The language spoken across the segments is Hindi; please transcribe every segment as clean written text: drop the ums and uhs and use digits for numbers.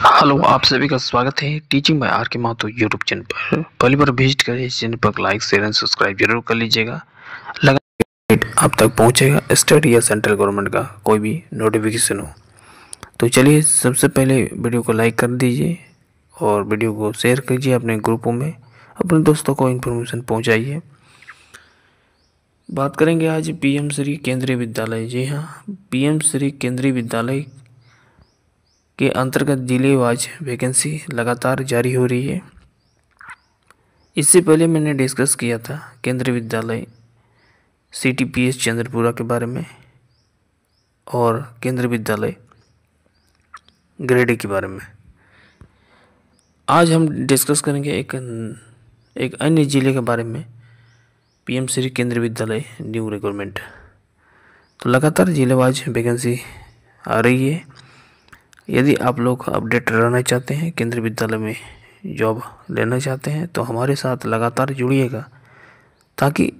हेलो, आप सभी का स्वागत है टीचिंग बाय आर के महतो यूट्यूब चैनल पर। पहली बार विजिट करें इस चैनल पर लाइक शेयर एंड सब्सक्राइब जरूर कर लीजिएगा। लगा आप तक पहुंचेगा स्टेट या सेंट्रल गवर्नमेंट का कोई भी नोटिफिकेशन हो तो चलिए सबसे पहले वीडियो को लाइक कर दीजिए और वीडियो को शेयर कीजिए अपने ग्रुपों में, अपने दोस्तों को इन्फॉर्मेशन पहुँचाइए। बात करेंगे आज पीएम श्री केंद्रीय विद्यालय। जी हाँ, पीएम श्री केंद्रीय विद्यालय के अंतर्गत जिलेवार वैकेंसी लगातार जारी हो रही है। इससे पहले मैंने डिस्कस किया था केंद्रीय विद्यालय CTPS चंद्रपुरा के बारे में और केंद्रीय विद्यालय गिरिडीह के बारे में। आज हम डिस्कस करेंगे एक अन्य ज़िले के बारे में, पीएम श्री केंद्रीय विद्यालय न्यू रिक्रूटमेंट। तो लगातार जिलेवार वैकेंसी आ रही है। यदि आप लोग अपडेट रहना चाहते हैं, केंद्रीय विद्यालय में जॉब लेना चाहते हैं तो हमारे साथ लगातार जुड़िएगा, ताकि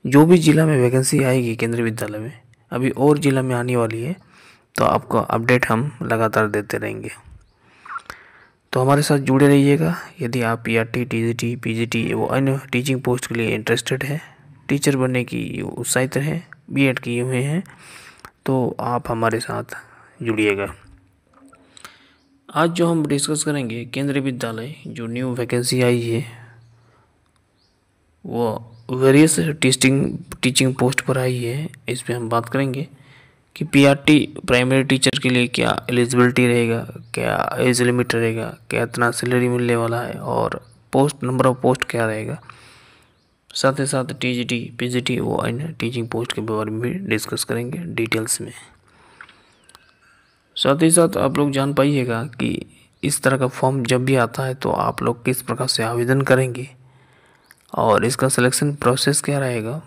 जो भी ज़िला में वैकेंसी आएगी केंद्रीय विद्यालय में, अभी और ज़िला में आने वाली है, तो आपको अपडेट हम लगातार देते रहेंगे। तो हमारे साथ जुड़े रहिएगा। यदि आप PRT, TGT, PGT वो अन्य टीचिंग पोस्ट के लिए इंटरेस्टेड है, टीचर बनने की उत्साहित हैं, B.Ed किए हुए हैं, तो आप हमारे साथ जुड़िएगा। आज जो हम डिस्कस करेंगे केंद्रीय विद्यालय जो न्यू वैकेंसी आई है, वो वेरियस टीचिंग पोस्ट पर आई है। इस पर हम बात करेंगे कि PRT प्राइमरी टीचर के लिए क्या एलिजिबिलिटी रहेगा, क्या एज लिमिट रहेगा, क्या इतना सैलरी मिलने वाला है और पोस्ट नंबर ऑफ पोस्ट क्या रहेगा। साथ ही साथ TGT, PGT वो अन्य टीचिंग पोस्ट के बारे में भी डिस्कस करेंगे डिटेल्स में। साथ ही साथ आप लोग जान पाइएगा कि इस तरह का फॉर्म जब भी आता है तो आप लोग किस प्रकार से आवेदन करेंगे और इसका सिलेक्शन प्रोसेस क्या रहेगा।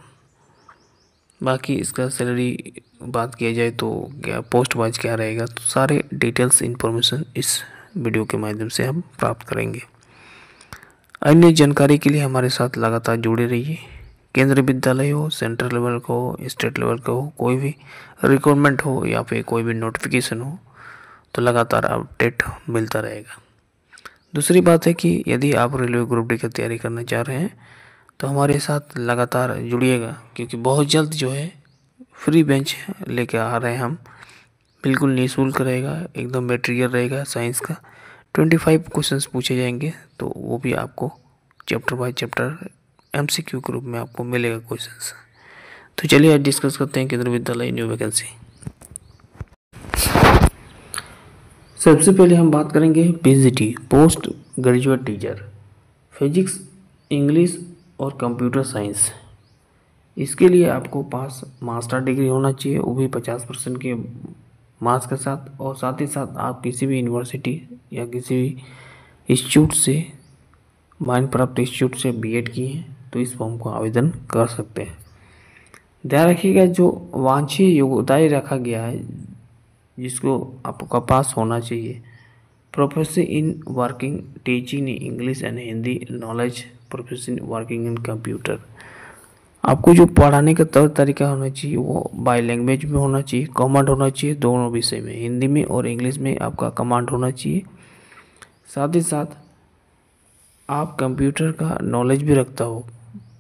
बाकी इसका सैलरी बात किया जाए तो क्या पोस्ट वाइज क्या रहेगा, तो सारे डिटेल्स इन्फॉर्मेशन इस वीडियो के माध्यम से हम प्राप्त करेंगे। अन्य जानकारी के लिए हमारे साथ लगातार जुड़े रहिए। केंद्रीय विद्यालय हो, सेंट्रल लेवल का हो, स्टेट लेवल का हो, कोई भी रिक्रूटमेंट हो या फिर कोई भी नोटिफिकेशन हो, तो लगातार अपडेट मिलता रहेगा। दूसरी बात है कि यदि आप रेलवे ग्रुप डी की तैयारी करना चाह रहे हैं तो हमारे साथ लगातार जुड़िएगा, क्योंकि बहुत जल्द जो है फ्री बेंच लेके आ रहे हैं हम। बिल्कुल निःशुल्क रहेगा, एकदम मटेरियल रहेगा साइंस का। 25 क्वेश्चंस पूछे जाएंगे, तो वो भी आपको चैप्टर बाय चैप्टर MCQ के रूप में आपको मिलेगा क्वेश्चंस। तो चलिए आज डिस्कस करते हैं केंद्रीय विद्यालय न्यू वैकेंसी। सबसे पहले हम बात करेंगे PGT post graduate teacher, physics, English और कंप्यूटर साइंस। इसके लिए आपको पास मास्टर डिग्री होना चाहिए, वो भी 50% के मार्क्स के साथ, और साथ ही साथ आप किसी भी यूनिवर्सिटी या किसी भी इंस्टीट्यूट से, मान प्राप्त इंस्टीट्यूट से B.Ed किए हैं तो इस फॉर्म को आवेदन कर सकते हैं। ध्यान रखिएगा, जो वांछनीय योग्यताएं रखा गया है जिसको आपका पास होना चाहिए: profession in working teaching in English and Hindi, knowledge profession working in computer. आपको जो पढ़ाने का तौर तरीका होना चाहिए वो बाय लैंग्वेज में होना चाहिए, कमांड होना चाहिए दोनों विषय में, हिंदी में और इंग्लिश में आपका कमांड होना चाहिए। साथ ही साथ आप कंप्यूटर का नॉलेज भी रखता हो।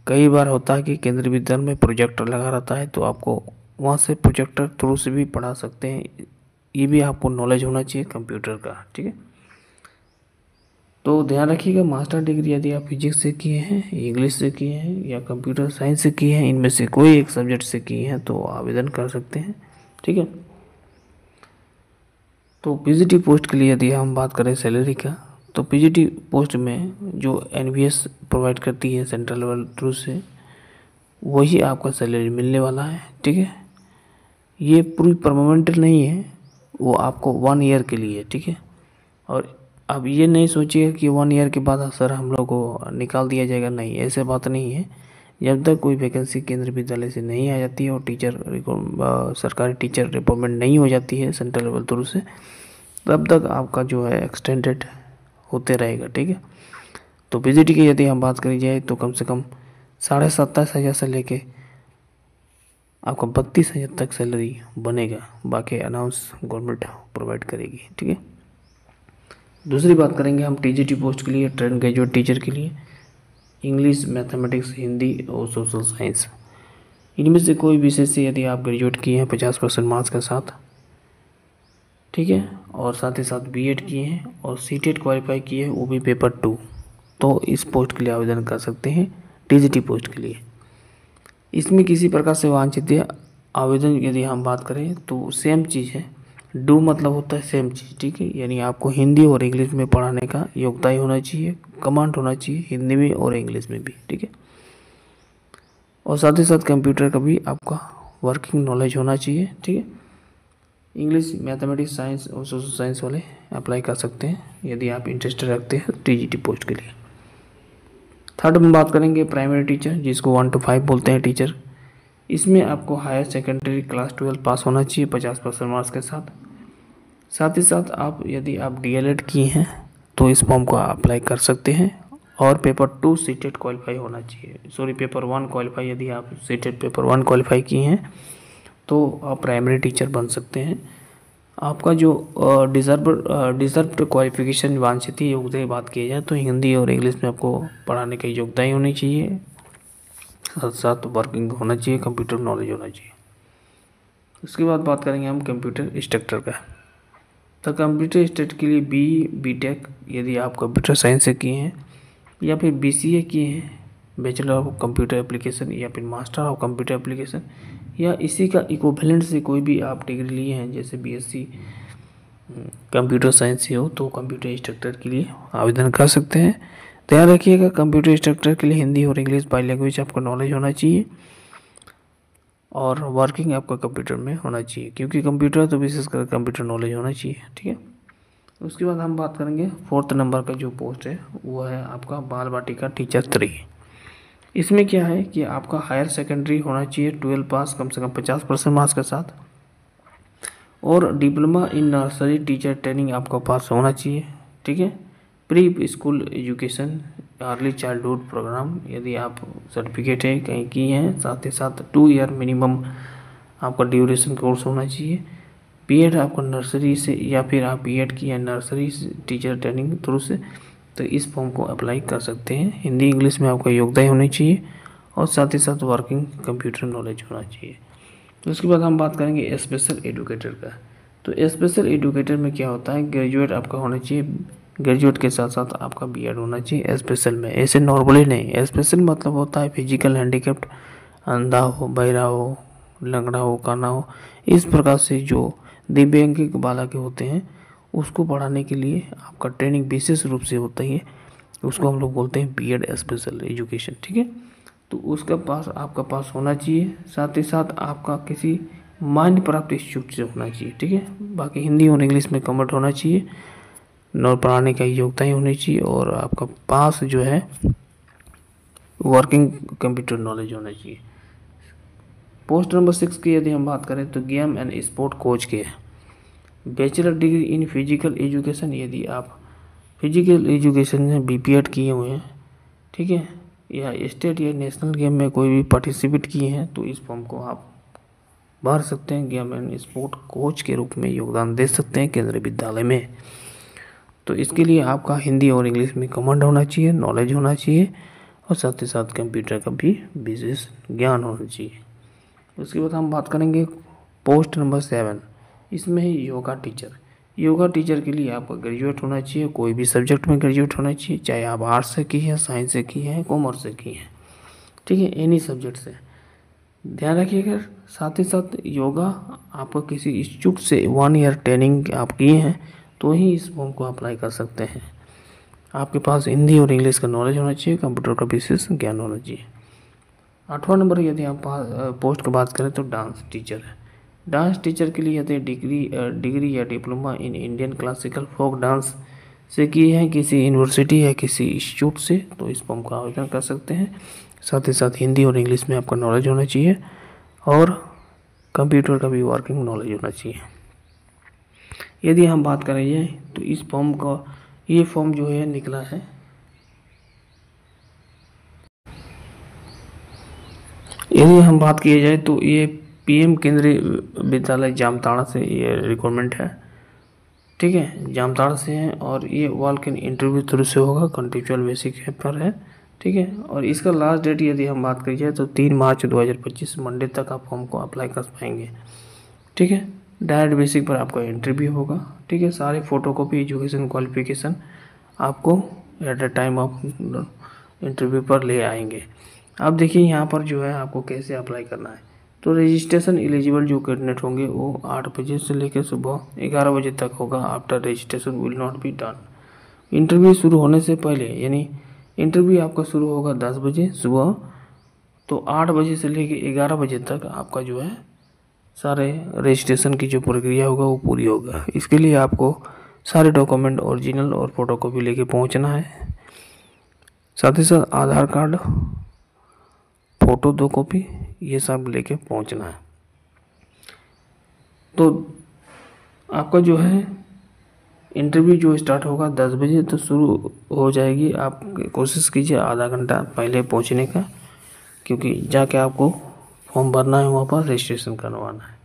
कई बार होता है कि केंद्रीय विद्यालय में प्रोजेक्टर लगा रहता है, तो आपको वहाँ से प्रोजेक्टर थ्रू से भी पढ़ा सकते हैं। ये भी आपको नॉलेज होना चाहिए कंप्यूटर का, ठीक है। तो ध्यान रखिएगा, मास्टर डिग्री यदि आप फिजिक्स से किए हैं, इंग्लिश से किए हैं या कंप्यूटर साइंस से किए हैं, इनमें से कोई एक सब्जेक्ट से किए हैं तो आवेदन कर सकते हैं, ठीक है। तो PGT पोस्ट के लिए यदि हम बात करें सैलरी का, तो PGT पोस्ट में जो NVS प्रोवाइड करती है सेंट्रल लेवल थ्रू से, वही आपका सैलरी मिलने वाला है, ठीक है। ये पूरी परमानेंट नहीं है, वो आपको 1 ईयर के लिए, ठीक है। और अब ये नहीं सोचिए कि 1 ईयर के बाद सर हम लोग को निकाल दिया जाएगा, नहीं, ऐसे बात नहीं है। जब तक कोई वैकेंसी केंद्रीय विद्यालय से नहीं आ जाती है और सरकारी टीचर रिक्रूटमेंट नहीं हो जाती है सेंट्रल लेवल थ्रू से, तब तक आपका जो है एक्सटेंडेड होते रहेगा, ठीक है। तो PGT की यदि हम बात करी जाए तो कम से कम 27,500 से लेके आपका 32,000 तक सैलरी बनेगा, बाकी अनाउंस गवर्नमेंट प्रोवाइड करेगी। ठीक है। दूसरी बात करेंगे हम टीजीटी पोस्ट के लिए, ट्रेंड ग्रेजुएट टीचर के लिए, इंग्लिश, मैथमेटिक्स, हिंदी और सोशल साइंस। इनमें से कोई विषय से यदि आप ग्रेजुएट किए हैं 50% मार्क्स के साथ, ठीक है, और साथ ही साथ बीएड किए हैं और सीटेट क्वालिफाई किए हैं, वो भी पेपर 2, तो इस पोस्ट के लिए आवेदन कर सकते हैं टीजीटी पोस्ट के लिए। इसमें किसी प्रकार से वांछित आवेदन यदि हम बात करें तो सेम चीज़ है, डू मतलब होता है सेम चीज़। ठीक है, यानी आपको हिंदी और इंग्लिश में पढ़ाने का योग्यता ही होना चाहिए, कमांड होना चाहिए हिंदी में और इंग्लिश में भी। ठीक है, और साथ ही साथ कंप्यूटर का भी आपका वर्किंग नॉलेज होना चाहिए। ठीक है, इंग्लिश, मैथमेटिक्स, साइंस और सोशल साइंस वाले अप्लाई कर सकते हैं यदि आप इंटरेस्टेड रखते हैं टीजीटी पोस्ट के लिए। थर्ड में बात करेंगे प्राइमरी टीचर, जिसको 1 to 5 बोलते हैं टीचर। इसमें आपको हायर सेकेंडरी क्लास 12 पास होना चाहिए 50% मार्क्स के साथ। साथ ही साथ आप यदि आप डीएलएड किए हैं तो इस फॉर्म को अप्लाई कर सकते हैं, और पेपर 2 सीटेट क्वालिफाई होना चाहिए, सॉरी पेपर 1 क्वालिफाई, यदि आप सीटेट पेपर 1 क्वालिफाई किए हैं तो आप प्राइमरी टीचर बन सकते हैं। आपका जो डिज़र्व क्वालिफिकेशन वांछित योग्यता की बात की जाए तो हिंदी और इंग्लिश में आपको पढ़ाने की योग्यता ही होनी चाहिए, साथ साथ वर्किंग होना चाहिए, कंप्यूटर नॉलेज होना चाहिए। उसके बाद बात करेंगे हम कंप्यूटर इंस्ट्रक्टर का। तो कंप्यूटर इंस्ट्रक्टर के लिए बीटेक यदि आप कंप्यूटर साइंस से किए हैं, या फिर बीसीए किए हैं, बैचलर ऑफ कंप्यूटर एप्लीकेशन, या फिर मास्टर ऑफ कंप्यूटर एप्लीकेशन, या इसी का इक्विवेलेंट से कोई भी आप डिग्री लिए हैं, जैसे बीएससी कंप्यूटर साइंस से हो, तो कंप्यूटर इंस्ट्रक्टर के लिए आवेदन कर सकते हैं। ध्यान रखिएगा कंप्यूटर इंस्ट्रक्टर के लिए हिंदी और इंग्लिश बाई लैंग्वेज आपको नॉलेज होना चाहिए, और वर्किंग आपका कंप्यूटर में होना चाहिए, क्योंकि कंप्यूटर तो विशेषकर कंप्यूटर नॉलेज होना चाहिए। ठीक है, उसके बाद हम बात करेंगे 4th नंबर का जो पोस्ट है वो है आपका बाल वाटिका टीचर 3। इसमें क्या है कि आपका हायर सेकेंडरी होना चाहिए 12 पास कम से कम 50% मार्क्स के साथ, और diploma in nursery teacher training आपका पास होना चाहिए। ठीक है, pre school education, early childhood programme यदि आप सर्टिफिकेट है कहीं की हैं, साथ ही साथ 2 ईयर मिनिमम आपका ड्यूरेशन कोर्स होना चाहिए। बीएड आपको नर्सरी से, या फिर आप बीएड की है नर्सरी टीचर ट्रेनिंग थ्रू से, तो इस फॉर्म को अप्लाई कर सकते हैं। हिंदी इंग्लिश में आपका योग्यता होनी चाहिए, और साथ ही साथ वर्किंग कंप्यूटर नॉलेज होना चाहिए। तो उसके बाद हम बात करेंगे स्पेशल एजुकेटर का। तो स्पेशल एजुकेटर में क्या होता है, ग्रेजुएट आपका होना चाहिए, ग्रेजुएट के साथ साथ आपका बीएड होना चाहिए स्पेशल में, ऐसे नॉर्मली नहीं। स्पेशल मतलब होता है फिजिकल हैंडीकैप्ड, अंधा हो, बहरा हो, लंगड़ा हो, काना हो, इस प्रकार से जो दिव्यांग बालक होते हैं उसको पढ़ाने के लिए आपका ट्रेनिंग विशेष रूप से होता है, उसको हम लोग बोलते हैं बीएड स्पेशल एजुकेशन। ठीक है, तो उसका पास आपका पास होना चाहिए, साथ ही साथ आपका किसी मान्य प्राप्त इंस्टीट्यूट से होना चाहिए। ठीक है, बाकी हिंदी और इंग्लिश में कन्वर्ट होना चाहिए, नौ पढ़ाने का योग्यता ही होनी चाहिए, और आपका पास जो है वर्किंग कंप्यूटर नॉलेज होना चाहिए। पोस्ट नंबर 6 की यदि हम बात करें तो गेम एंड स्पोर्ट कोच के bachelor degree in physical education, यदि आप फिजिकल एजुकेशन में बीपीएड किए हुए हैं, ठीक है, या स्टेट या नेशनल गेम में कोई भी पार्टिसिपेट किए हैं, तो इस फॉर्म को आप भर सकते हैं। गेम एंड स्पोर्ट कोच के रूप में योगदान दे सकते हैं केंद्रीय विद्यालय में। तो इसके लिए आपका हिंदी और इंग्लिश में कमांड होना चाहिए, नॉलेज होना चाहिए, और साथ ही साथ कंप्यूटर का भी विशेष ज्ञान होना चाहिए। उसके बाद हम बात करेंगे पोस्ट नंबर 7, इसमें है योगा टीचर। योगा टीचर के लिए आपका ग्रेजुएट होना चाहिए, कोई भी सब्जेक्ट में ग्रेजुएट होना चाहिए, चाहे आप आर्ट्स से की है, साइंस से की है, कॉमर्स से की है। ठीक है, एनी सब्जेक्ट से ध्यान रखिएगा। साथ ही साथ योगा आपको किसी इंस्टीट्यूट से 1 ईयर ट्रेनिंग आप किए हैं तो ही इस फॉर्म को अप्लाई कर सकते हैं। आपके पास हिंदी और इंग्लिश का नॉलेज होना चाहिए, कंप्यूटर का विशेष ज्ञान होना चाहिए। 8वां नंबर यदि आप पोस्ट की बात करें तो डांस टीचर है। डांस टीचर के लिए यदि डिग्री या diploma in Indian classical folk dance से की है किसी यूनिवर्सिटी या किसी इंस्टीट्यूट से, तो इस फॉर्म का आवेदन कर सकते हैं। साथ ही साथ हिंदी और इंग्लिश में आपका नॉलेज होना चाहिए, और कंप्यूटर का भी वर्किंग नॉलेज होना चाहिए। यदि हम बात करें तो इस फॉर्म का, ये फॉर्म जो है निकला है, यदि हम बात किया जाए तो ये PM केंद्रीय विद्यालय जामताड़ा से ये रिक्वायरमेंट है, ठीक है, जामताड़ा से है। और ये वॉक इन इंटरव्यू थ्रू से होगा, कॉन्ट्रेक्चुअल बेसिक पर है, ठीक है। और इसका लास्ट डेट यदि हम बात करिए तो 3 मार्च 2025 मंडे तक आप फॉर्म को अप्लाई कर पाएंगे, ठीक है। डायरेक्ट बेसिक पर आपका इंटरव्यू होगा, ठीक है। सारे फोटोकॉपी, एजुकेशन क्वालिफिकेशन आपको at the time of interview पर ले आएंगे। अब देखिए यहाँ पर जो है आपको कैसे अप्लाई करना है। तो रजिस्ट्रेशन एलिजिबल जो कैंडिडेट होंगे वो 8 बजे से लेकर सुबह 11 बजे तक होगा। After registration will not be done. Interview शुरू होने से पहले, यानी इंटरव्यू आपका शुरू होगा 10 बजे सुबह, तो 8 बजे से लेकर 11 बजे तक आपका जो है सारे रजिस्ट्रेशन की जो प्रक्रिया होगा वो पूरी होगा। इसके लिए आपको सारे डॉक्यूमेंट ओरिजिनल और फोटोकॉपी लेके पहुंचना है। साथ ही साथ आधार कार्ड, फ़ोटो 2 कॉपी, ये सब लेके पहुंचना है। तो आपका जो है इंटरव्यू जो स्टार्ट होगा 10 बजे तो शुरू हो जाएगी। आप कोशिश कीजिए आधा घंटा पहले पहुंचने का, क्योंकि जाके आपको फॉर्म भरना है, वहाँ पर रजिस्ट्रेशन करवाना है।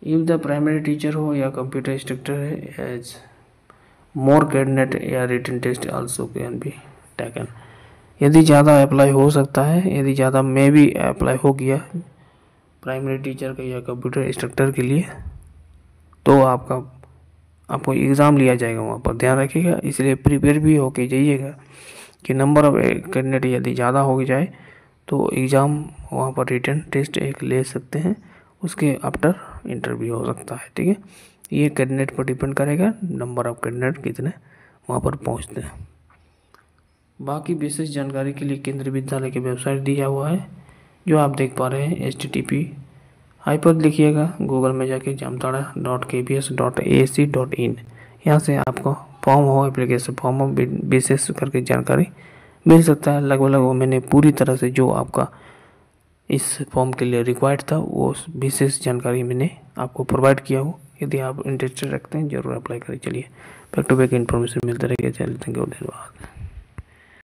इफ़ द प्राइमरी टीचर हो या कंप्यूटर इंस्ट्रक्टर है, एज मोर कैंडिडेट या written test also can be taken. यदि ज़्यादा अप्लाई हो सकता है, यदि ज़्यादा में भी अप्लाई हो गया प्राइमरी टीचर का या कंप्यूटर इंस्ट्रक्टर के लिए, तो आपको एग्ज़ाम लिया जाएगा वहाँ पर, ध्यान रखिएगा। इसलिए प्रिपेयर भी होके जाइएगा कि नंबर ऑफ कैंडिडेट यदि ज़्यादा हो जाए तो एग्ज़ाम वहाँ पर रिटन टेस्ट एक ले सकते हैं, उसके आफ्टर इंटरव्यू हो सकता है, ठीक है। ये कैंडिडेट पर डिपेंड करेगा, नंबर ऑफ कैंडिडेट कितने वहाँ पर पहुँचते हैं। बाकी विशेष जानकारी के लिए केंद्रीय विद्यालय की वेबसाइट दिया हुआ है, जो आप देख पा रहे हैं। http हाइपर लिखिएगा गूगल में जाके jamtara.kbs.ac.in। यहाँ से आपको फॉर्म हो, एप्लीकेशन फॉर्म हो, विशेष करके जानकारी मिल सकता है। लगभग वो मैंने पूरी तरह से जो आपका इस फॉर्म के लिए रिक्वायर्ड था वो विशेष जानकारी मैंने आपको प्रोवाइड किया हो। यदि आप इंटरेस्टेड रखते हैं जरूर अप्लाई करें। चलिए बैक टू बैक इन्फॉर्मेशन मिलते रहेगा। चलिए, थैंक यू, धन्यवाद।